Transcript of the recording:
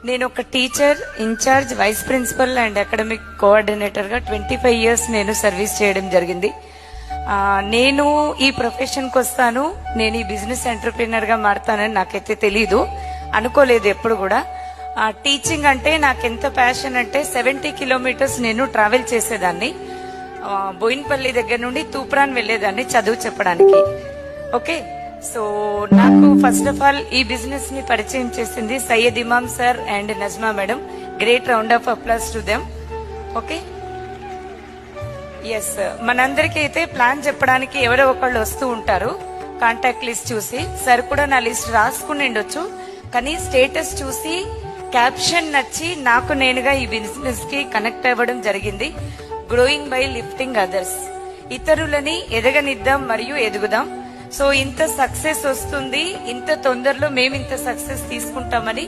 నేను ఒక teacher, incharge, vice principal and academic coordinator గా 25 years నేను సర్వీస్ చేయడం జరిగింది. నేను ఈ ప్రొఫెషన్కి వస్తాను, నేను ఈ బిజినెస్ ఎంటర్ప్రీనర్ గా మారుతానని నాకైతే తెలీదు, అనుకోలేదు ఎప్పుడు కూడా. టీచింగ్ అంటే నాకు ఎంత ప్యాషన్ అంటే 70 kilometers నేను ట్రావెల్ చేసేదాన్ని. బోయిన్పల్లి దగ్గర నుండి తూప్రాన్ వెళ్లేదాన్ని చదువు చెప్పడానికి. ఓకే, సో నాకు ఫస్ట్ ఆఫ్ ఆల్ ఈ బిజినెస్ ని పరిచయం చేసింది Syed Imam sir and Najma madam. Great round of applause to them. Okay, yes, మనందరికీ అయితే ప్లాన్ చెప్పడానికి ఎవరో ఒకళ్ళు వస్తూ ఉంటారు. కాంటాక్ట్ లిస్ట్ చూసి సార్ కూడా నా లిస్ట్ రాసుకుని ఉండొచ్చు, కానీ స్టేటస్ చూసి క్యాప్షన్ నచ్చి నాకు నేనుగా ఈ బిజినెస్ కి కనెక్ట్ అవ్వడం జరిగింది. గ్రోయింగ్ బై లిఫ్టింగ్ అదర్స్, ఇతరులని ఎదగనిద్దాం మరియు ఎదుగుదాం. సో ఇంత సక్సెస్ వస్తుంది, ఇంత తొందరలో మేము ఇంత సక్సెస్ తీసుకుంటామని